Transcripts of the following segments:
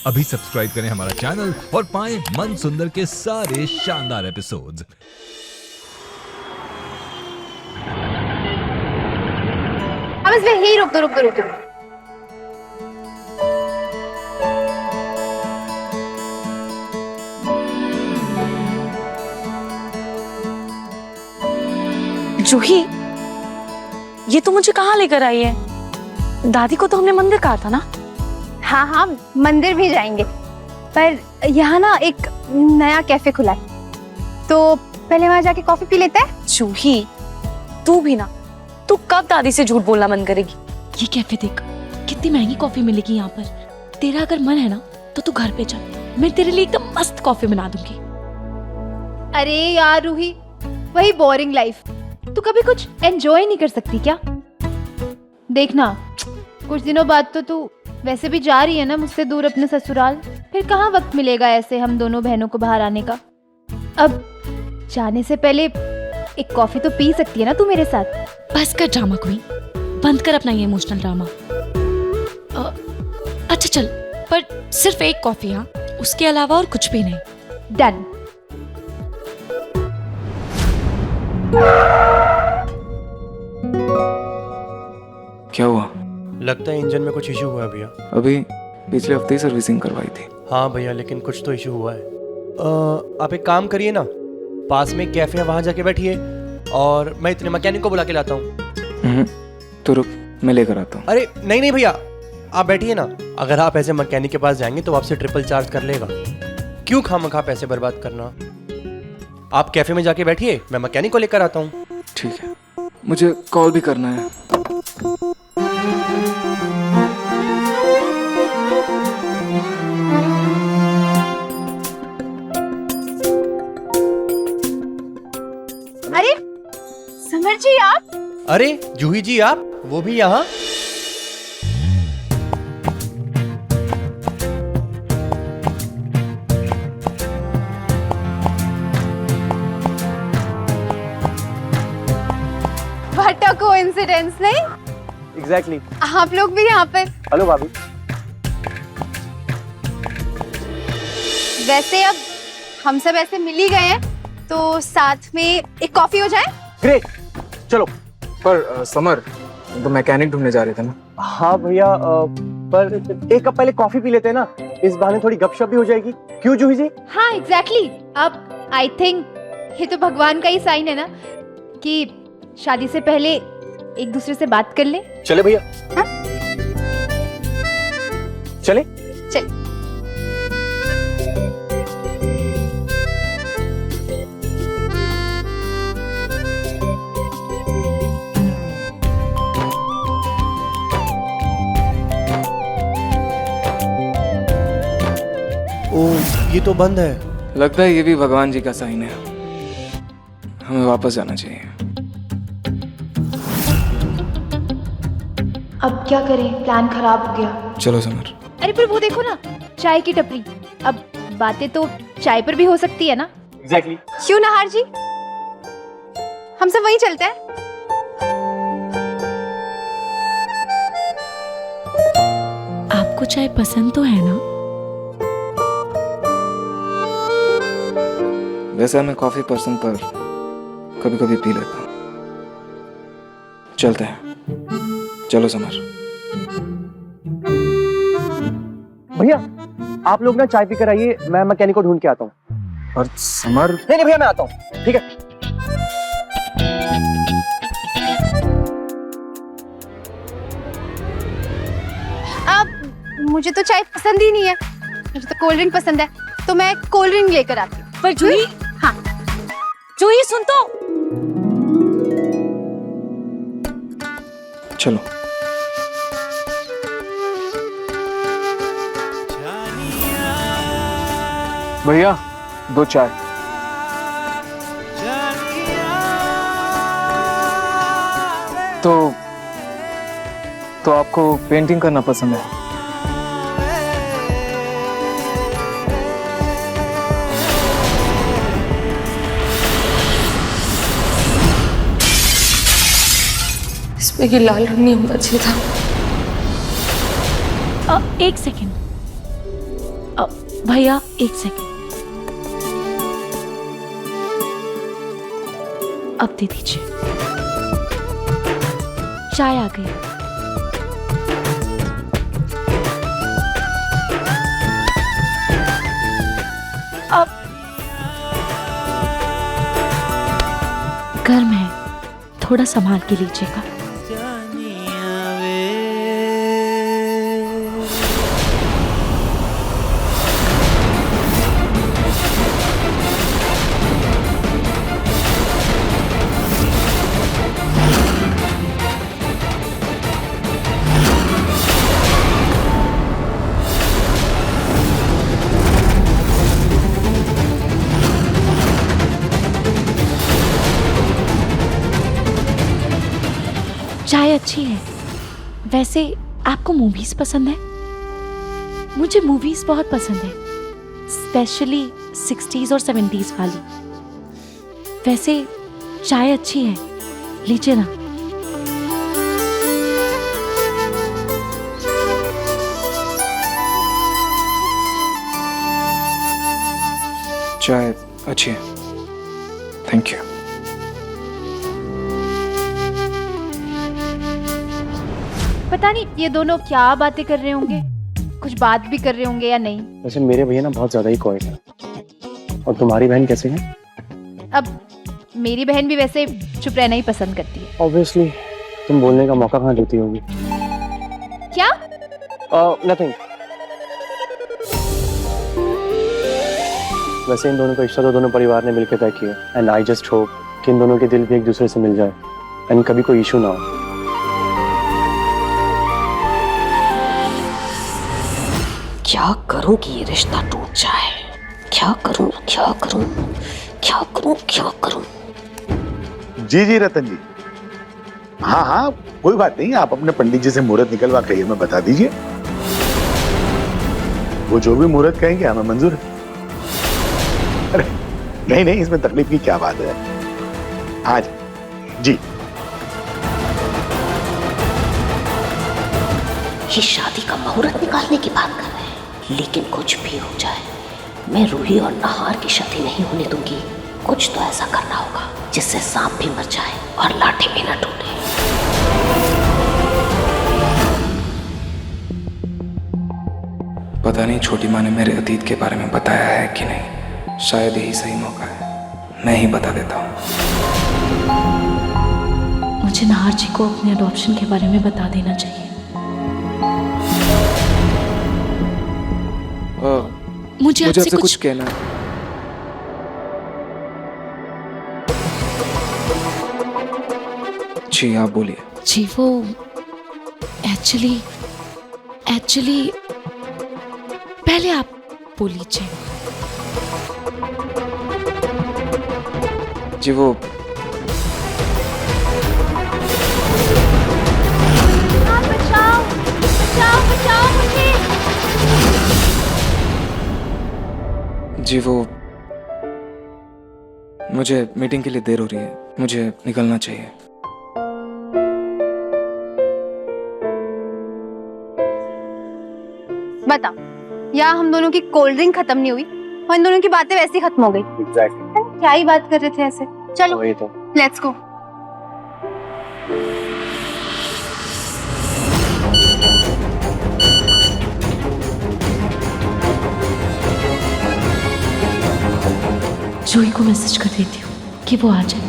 अभी सब्सक्राइब करें हमारा चैनल और पाएं मन सुंदर के सारे शानदार एपिसोड्स। अब इसमें ही रुक दो। जूही, ये तो मुझे कहाँ लेकर आई है? दादी को तो हमने मंदिर कहा था ना। हाँ, मंदिर भी जाएंगे, पर यहाँ ना एक नया कैफे खुला है, तो पहले वहां जाके कॉफी पी लेते हैं। जूही, तू भी ना, तू कब दादी से झूठ बोलना बंद करेगी? ये कैफे देख, कितनी महंगी कॉफी मिलेगी यहाँ पर। तेरा अगर मन है ना तो तू घर पे चल, मैं तेरे लिए एकदम मस्त कॉफी बना दूंगी। अरे यार रूही, वही बोरिंग लाइफ, तू कभी कुछ एंजॉय नहीं कर सकती क्या? देखना, कुछ दिनों बाद तो तू वैसे भी जा रही है ना मुझसे दूर अपने ससुराल, फिर कहाँ वक्त मिलेगा ऐसे हम दोनों बहनों को बाहर आने का। अब जाने से पहले एक कॉफी तो पी सकती है ना तू मेरे साथ। बस कर ड्रामा क्वीन, बंद कर अपना ये इमोशनल ड्रामा। अच्छा चल, पर सिर्फ एक कॉफी, हाँ, उसके अलावा और कुछ भी नहीं। डन। क्या हुआ? लगता है इंजन में कुछ इशू हुआ है भैया। अभी पिछले हफ्ते ही सर्विसिंग करवाई थी। हाँ भैया, लेकिन कुछ तो इशू हुआ है। आप एक काम करिए ना, पास में कैफे है वहाँ जाके बैठिए और मैं इतने मैकेनिक को बुला के लाता हूँ। तो रुक, मैं लेकर आता हूँ। अरे नहीं भैया, आप बैठिए ना। अगर आप ऐसे मैकेनिक के पास जाएंगे तो आपसे ट्रिपल चार्ज कर लेगा। क्यों खामखा पैसे बर्बाद करना। आप कैफे में जाके बैठिए, मैं मैकेनिक को लेकर आता हूँ। ठीक है, मुझे कॉल भी करना है। अरे समर जी, आप? अरे जूही जी, आप वो भी यहाँ? व्हाट अ कोइंसिडेंस, नहीं? एग्जैक्टली। आप लोग भी यहाँ पर। हेलो भाभी। वैसे अब हम सब ऐसे मिल ही गए हैं, तो साथ में एक कॉफी हो जाए। ग्रेट, चलो। पर समर, तो मैकेनिक ढूंढने जा रहे थे ना? हाँ भैया, पर एक कप पहले कॉफी पी लेते हैं ना, इस बहाने थोड़ी गपशप भी हो जाएगी। क्यों जूही जी? हाँ एग्जैक्टली। अब आई थिंक ये तो भगवान का ही साइन है ना कि शादी से पहले एक दूसरे से बात कर ले। चले भैया। हाँ? चले। चल। ओह, ये तो बंद है। लगता है ये भी भगवान जी का साइन है। हमें वापस जाना चाहिए। अब क्या करें, प्लान खराब हो गया। चलो समर। अरे पर वो देखो ना, चाय की टपरी। अब बातें तो चाय पर भी हो सकती है ना। एग्जैक्टली। क्यों नहार जी, हम सब वहीं चलते हैं। आपको चाय पसंद तो है ना? वैसे मैं कॉफी पर्सन, पर कभी कभी पी लेता हूँ। चलते हैं, चलो समर। भैया, आप लोग ना चाय पी कर आइए, मैं मैकेनिक को ढूंढ के आता हूँ। और समर? नहीं भैया, मैं आता हूँ। ठीक है। अब मुझे तो चाय पसंद ही नहीं है, मुझे तो कोल्ड ड्रिंक पसंद है, तो मैं कोल्ड ड्रिंक लेकर आती हूँ। पर जूही, हाँ जूही सुन तो। चलो। भैया, 2 चाय। तो आपको पेंटिंग करना पसंद है? इसमें ये लाल रंग नहीं होना चाहिए था। एक सेकेंड, भैया एक सेकंड, अब दे दीजिए, चाय आ गई। अब गर्म है, थोड़ा संभाल के लीजिएगा। चाय अच्छी है। वैसे आपको मूवीज पसंद है? मुझे मूवीज बहुत पसंद है, स्पेशली 60s और 70s वाली। वैसे चाय अच्छी है, लीजिए ना। चाय अच्छी है, थैंक यू। पता नहीं ये दोनों क्या बातें कर रहे होंगे, कुछ बात भी कर रहे होंगे या नहीं। वैसे मेरे भैया ना बहुत ज्यादा ही कॉइट है। और तुम्हारी बहन कैसे है? अब मेरी बहन भी वैसे चुप रहना ही पसंद करती है। ऑब्वियसली तुम बोलने का मौका कहाँ देती होगी। क्या? नथिंग। वैसे इन दोनों का रिश्ता तो दोनों परिवार ने मिलकर तय किया, एंड आई जस्ट होप कि इन दोनों के दिल भी एक दूसरे से मिल जाए एंड कभी कोई इशू ना हो। क्या करूं कि ये रिश्ता टूट जाए? क्या करूं, क्या करूं, क्या करूं, क्या करूं? जी जी रतन जी, हाँ हाँ कोई बात नहीं, आप अपने पंडित जी से मुहूर्त निकलवा के हमें बता दीजिए। वो जो भी मुहूर्त कहेंगे हमें मंजूर है। अरे नहीं नहीं, इसमें तकलीफ की क्या बात है। हाँ जी। ये शादी का मुहूर्त निकालने की बात कर रहे हैं, लेकिन कुछ भी हो जाए मैं रूही और नहार की शादी नहीं होने दूंगी। कुछ तो ऐसा करना होगा जिससे सांप भी मर जाए और लाठी भी न टूटे। पता नहीं छोटी माँ ने मेरे अतीत के बारे में बताया है कि नहीं, शायद यही सही मौका है, मैं ही बता देता हूँ। मुझे नाहर जी को अपने अडॉप्शन के बारे में बता देना चाहिए। मुझे आपसे कुछ कहना है। जी आप बोलिए। जी वो एक्चुअली पहले आप बोल लीजिए। जी वो बचाओ बचाओ बचाओ मुझे। जी वो मुझे मीटिंग के लिए देर हो रही है, मुझे निकलना चाहिए। बता, यहाँ हम दोनों की कोल्ड ड्रिंक खत्म नहीं हुई और इन दोनों की बातें वैसे ही खत्म हो गई। एग्जैक्टली। क्या ही बात कर रहे थे ऐसे। चलो वही तो। Let's go. जूही को मैसेज कर देती हूँ कि वो आ जाए।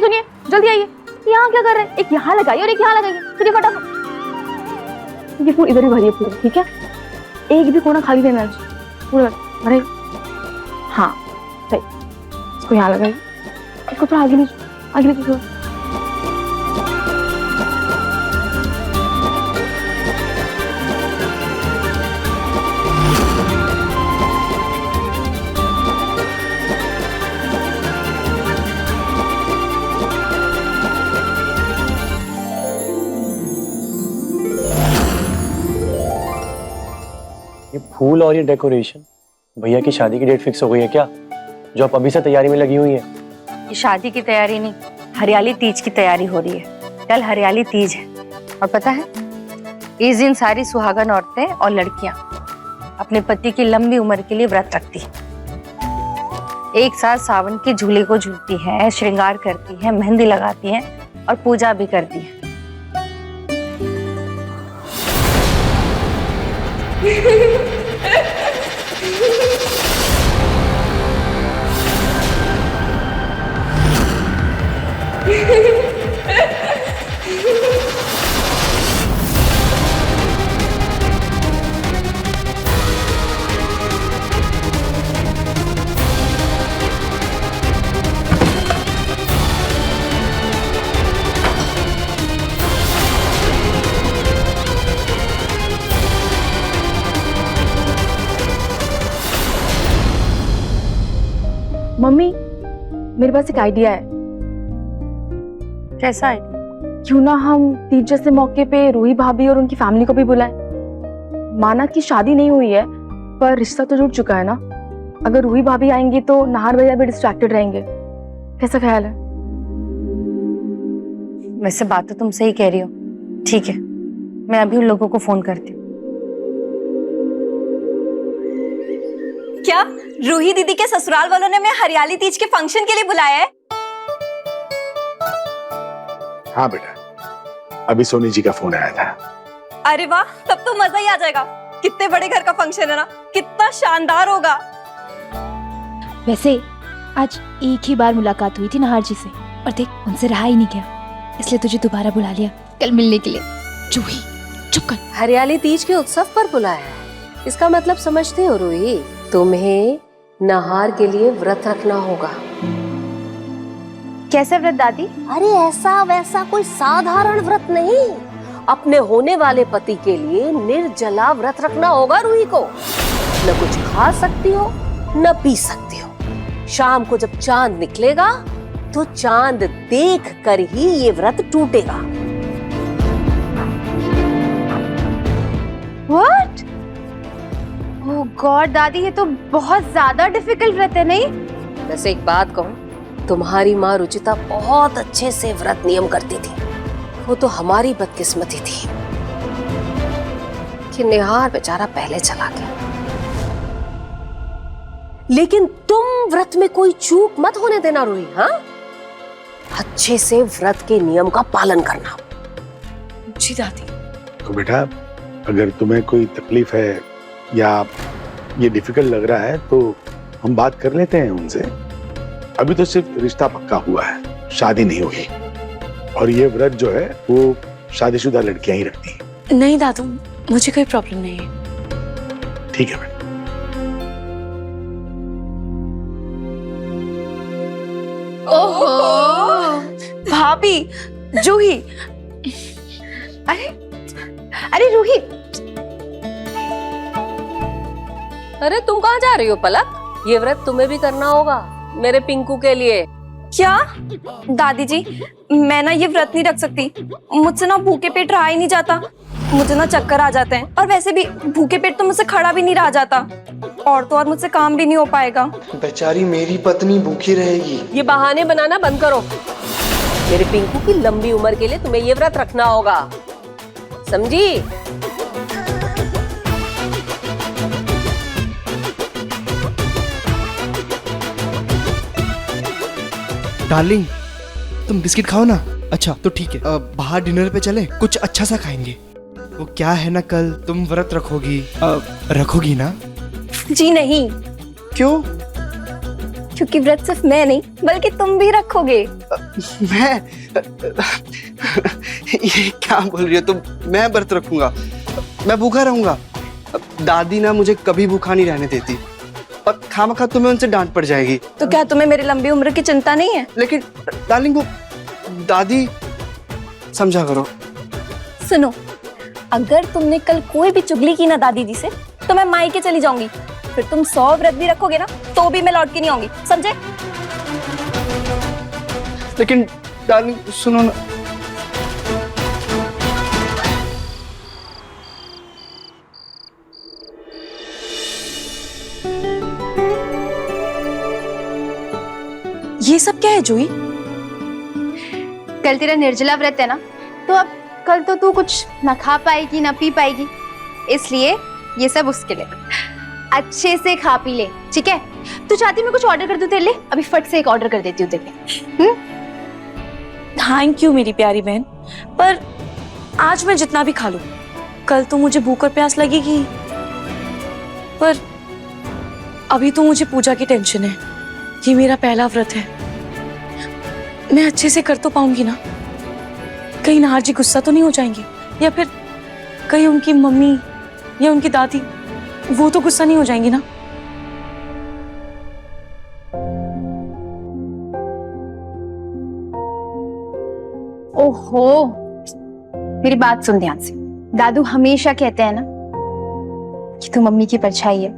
सुनिए, जल्दी आइए। यहाँ क्या कर रहे हैं? एक यहाँ लगाइए और एक यहाँ लगाइए, चलिए फटाफट। ये पूरा इधर ही भरिए पूरा, ठीक है? एक भी कोना खाली देना पूरा भरे। हाँ सही, इसको यहाँ लगाइए, इसको थोड़ा आगे नीचे थोड़ा। ये फूल और ये डेकोरेशन, भैया की शादी की डेट फिक्स हो गई है क्या, जो आप अभी से तैयारी में लगी हुई है? ये शादी की तैयारी नहीं, हरियाली तीज की तैयारी हो रही है। कल हरियाली तीज है और पता है इस दिन सारी सुहागन औरतें और लड़कियां अपने पति की लंबी उम्र के लिए व्रत रखती हैं। एक साथ सावन के झूले को झूलती हैं, श्रृंगार करती हैं, मेहंदी लगाती हैं और पूजा भी करती हैं। मम्मी, मेरे पास एक आइडिया है। कैसा आइडिया? क्यों ना हम तीज जैसे मौके पे रूही भाभी और उनकी फैमिली को भी बुलाएं। माना कि शादी नहीं हुई है, पर रिश्ता तो जुड़ चुका है ना। अगर रूही भाभी आएंगी तो नाहर भैया भी डिस्ट्रैक्टेड रहेंगे। कैसा ख्याल है? वैसे बात तो तुम सही कह रही हो। ठीक है, मैं अभी उन लोगों को फोन करती हूँ। क्या रूही दीदी के ससुराल वालों ने मैं हरियाली तीज के फंक्शन के लिए बुलाया है? हाँ बेटा, अभी सोनी जी का फोन आया था। अरे वाह, तब तो मजा ही आ जाएगा। कितने बड़े घर का फंक्शन है ना, कितना शानदार होगा। वैसे आज एक ही बार मुलाकात हुई थी नाहर जी से, और देख उनसे रहा ही नहीं गया, इसलिए तुझे दोबारा बुला लिया कल मिलने के लिए। जूही चुप कर। हरियाली तीज के उत्सव पर बुलाया है, इसका मतलब समझते हो रूही? तुम्हें नाहर के लिए व्रत रखना होगा। कैसे व्रत दादी? अरे ऐसा वैसा कोई साधारण व्रत नहीं, अपने होने वाले पति के लिए निर्जला व्रत रखना होगा रूही को। न कुछ खा सकती हो न पी सकती हो। शाम को जब चांद निकलेगा तो चांद देख कर ही ये व्रत टूटेगा। What? ओह गॉड दादी, ये तो बहुत ज्यादा डिफिकल्ट व्रत है नहीं? वैसे एक बात कहूं, तुम्हारी माँ रुचिता बहुत अच्छे से व्रत नियम करती थी। वो तो हमारी बदकिस्मती थी कि निहार बेचारा पहले चला गया। लेकिन तुम व्रत में कोई चूक मत होने देना रूही। हाँ, अच्छे से व्रत के नियम का पालन करना। जी दादी। तो बेटा, अगर तुम्हें कोई तकलीफ है या ये डिफिकल्ट लग रहा है तो हम बात कर लेते हैं उनसे। अभी तो सिर्फ रिश्ता पक्का हुआ है, शादी नहीं हुई। और ये व्रत जो है वो शादीशुदा लड़कियां ही रखती हैं। नहीं दादू, मुझे कोई प्रॉब्लम नहीं है। ठीक है बेटा। ओहो भाभी, जूही। अरे रूही, अरे तुम कहाँ जा रही हो पलक? ये व्रत तुम्हें भी करना होगा मेरे पिंकू के लिए। क्या दादी जी, मैं ना ये व्रत नहीं रख सकती। मुझसे ना भूखे पेट रहा ही नहीं जाता। मुझे ना चक्कर आ जाते हैं, और वैसे भी भूखे पेट तो मुझसे खड़ा भी नहीं रहा जाता, और तो और मुझसे काम भी नहीं हो पाएगा। बेचारी मेरी पत्नी भूखी रहेगी। ये बहाने बनाना बंद करो। मेरे पिंकू की लंबी उम्र के लिए तुम्हें ये व्रत रखना होगा, समझी? डार्लिंग, तुम बिस्किट खाओ ना। अच्छा तो ठीक है, बाहर डिनर पे चले, कुछ अच्छा सा खाएंगे। वो क्या है ना, कल तुम व्रत रखोगी, रखोगी ना? जी नहीं। क्यों? क्योंकि व्रत सिर्फ मैं नहीं बल्कि तुम भी रखोगे। मैं ये क्या बोल रही हो तुम? मैं व्रत रखूंगा, मैं भूखा रहूंगा। दादी ना मुझे कभी भूखा नहीं रहने देती और खामखा तुम्हें उनसे डांट पड़ जाएगी। तो क्या तुम्हें मेरी लंबी उम्र की चिंता नहीं है? लेकिन डार्लिंग वो दादी, समझा करो। सुनो, अगर तुमने कल कोई भी चुगली की ना दादी जी से तो मैं मायके चली जाऊंगी। फिर तुम 100 व्रत भी रखोगे ना तो भी मैं लौट के नहीं आऊंगी, समझे? लेकिन डार्लिंग सुनो ना, ये सब क्या है जूही? कल तेरा निर्जला व्रत है ना, तो अब कल तो तू कुछ ना खा पाएगी ना पी पाएगी, इसलिए ये सब उसके लिए। अच्छे से खा पी ले, ठीक है? तू चाहती मैं कुछ ऑर्डर कर दूं तेरे लिए? अभी फट से एक ऑर्डर कर देती हूँ तेरे लिए। थैंक यू मेरी प्यारी बहन, पर आज मैं जितना भी खा लूं, कल तो मुझे भूख और प्यास लगेगी। पर अभी तो मुझे पूजा की टेंशन है, ये मेरा पहला व्रत है। मैं अच्छे से कर तो पाऊंगी ना? कहीं नाहर जी गुस्सा तो नहीं हो जाएंगे, या फिर कहीं उनकी मम्मी या उनकी दादी वो तो गुस्सा नहीं हो जाएंगी ना? ओहो, मेरी बात सुन ध्यान से। दादू हमेशा कहते हैं ना कि तू मम्मी की परछाई है।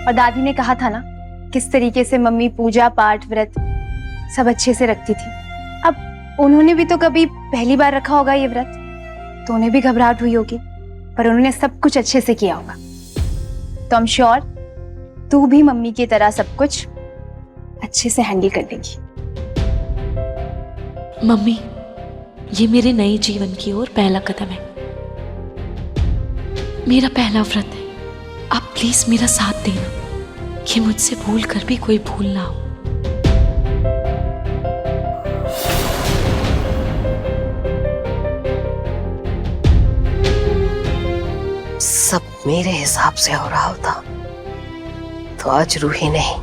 और दादी ने कहा था ना किस तरीके से मम्मी पूजा पाठ व्रत सब अच्छे से रखती थी। अब उन्होंने भी तो कभी पहली बार रखा होगा ये व्रत, तो उन्हें भी घबराहट हुई होगी, पर उन्होंने सब कुछ अच्छे से किया होगा। तो आई एम श्योर तू भी मम्मी की तरह सब कुछ अच्छे से हैंडल कर लेगी। मम्मी, ये मेरे नए जीवन की ओर पहला कदम है, मेरा पहला व्रत है। आप प्लीज मेरा साथ देना कि मुझसे भूल कर भी कोई भूल ना हो। सब मेरे हिसाब से हो रहा होता तो आज रूही नहीं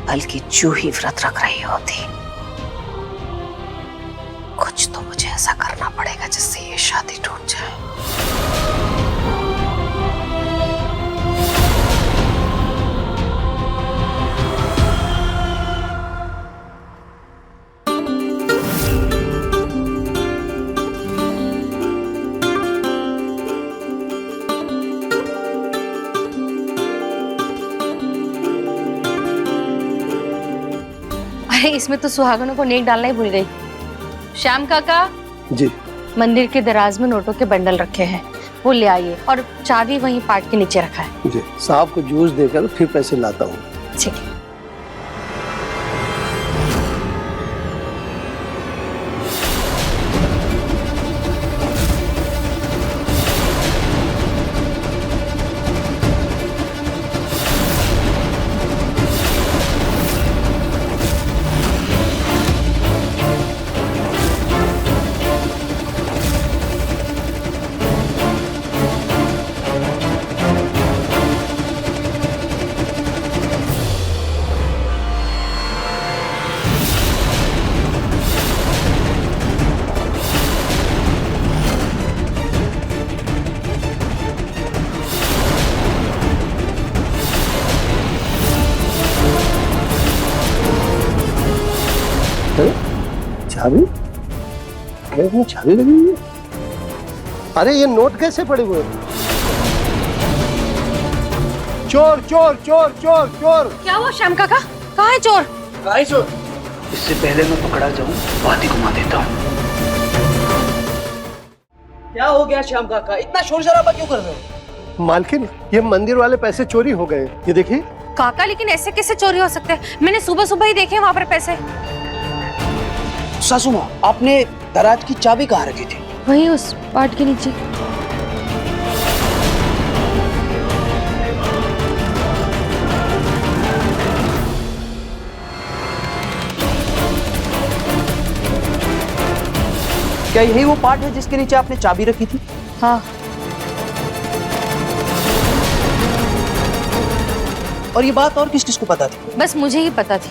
बल्कि जूही व्रत रख रही होती। कुछ तो मुझे ऐसा करना पड़ेगा जिससे ये शादी टूट जाए। अरे इसमें तो सुहागनों को नेक डालना ही भूल गई। श्याम काका जी, मंदिर के दराज में नोटों के बंडल रखे हैं, वो ले आइए, और चाबी वहीं पाट के नीचे रखा है। जी, साहब को जूस देकर फिर पैसे लाता हूँ। ठीक है। चाबी? इसमें चाबी लगी हुई है? अरे ये नोट कैसे पड़े हुए हैं? चोर चोर चोर चोर चोर! क्या हुआ श्याम काका? कहाँ है चोर? कहाँ है चोर? इससे पहले मैं पकड़ा जाऊं बात ही घुमा देता हूँ। क्या हो गया श्याम काका, इतना शोर शराबा क्यों कर रहे हो? मालकिन, ये मंदिर वाले पैसे चोरी हो गए, ये देखिए। काका लेकिन ऐसे कैसे चोरी हो सकते हैं? मैंने सुबह सुबह ही देखे वहाँ पर पैसे। सासू माँ, आपने दराज की चाबी कहाँ रखी थी? वही उस पाट के नीचे। क्या यही वो पार्ट है जिसके नीचे आपने चाबी रखी थी? हाँ। और ये बात और किस किस को पता थी? बस मुझे ही पता थी,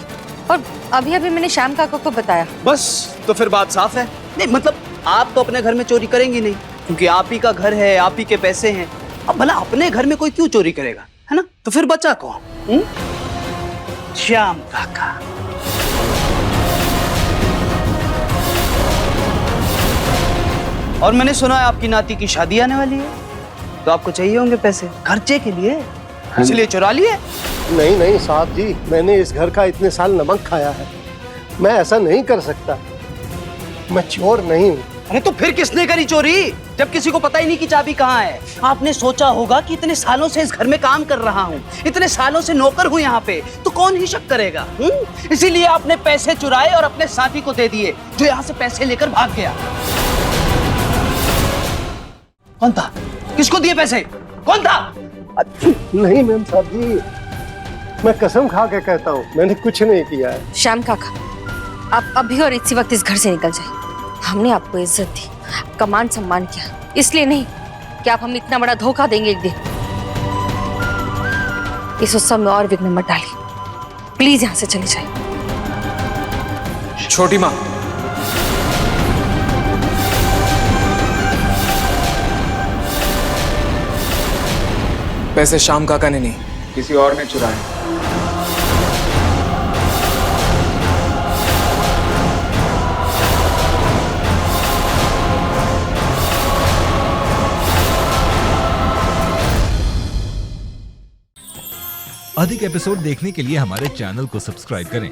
और अभी अभी मैंने श्याम काका को बताया। बस, तो फिर बात साफ है। नहीं मतलब आप तो अपने घर में चोरी करेंगी नहीं, क्योंकि आप ही का घर है, आप ही के पैसे हैं। अब भला अपने घर में कोई क्यों चोरी करेगा, है ना? तो फिर बचा कौन? श्याम काका। और मैंने सुना है आपकी नाती की शादी आने वाली है, तो आपको चाहिए होंगे पैसे खर्चे के लिए, इसलिए चुरा लिए। नहीं नहीं साहब जी, मैंने इस घर का इतने साल नमक खाया है, मैं ऐसा नहीं कर सकता, मैं चोर नहीं हूँ। अरे तो फिर किसने करी चोरी, जब किसी को पता ही नहीं कि चाबी कहाँ है? आपने सोचा होगा कि इतने सालों से इस घर में काम कर रहा हूँ, इतने सालों से नौकर हूँ यहाँ पे, तो कौन ही शक करेगा? इसीलिए आपने पैसे चुराए और अपने साथी को दे दिए, जो यहाँ से पैसे लेकर भाग गया। कौन था? किसको दिए पैसे? कौन था? नहीं मैम साहब जी, मैं कसम खा के कहता हूँ, मैंने कुछ नहीं किया है। श्याम काका, आप अभी और इसी वक्त इस घर से निकल जाइए। हमने आपको इज्जत दी, आपका मान सम्मान किया, इसलिए नहीं कि आप हमें इतना बड़ा धोखा देंगे एक दिन। इस उत्सव में और विघ्न मत डालिए, प्लीज यहाँ से चले जाइए। छोटी माँ, पैसे श्याम काका ने नहीं, किसी और ने चुराए। अधिक एपिसोड देखने के लिए हमारे चैनल को सब्सक्राइब करें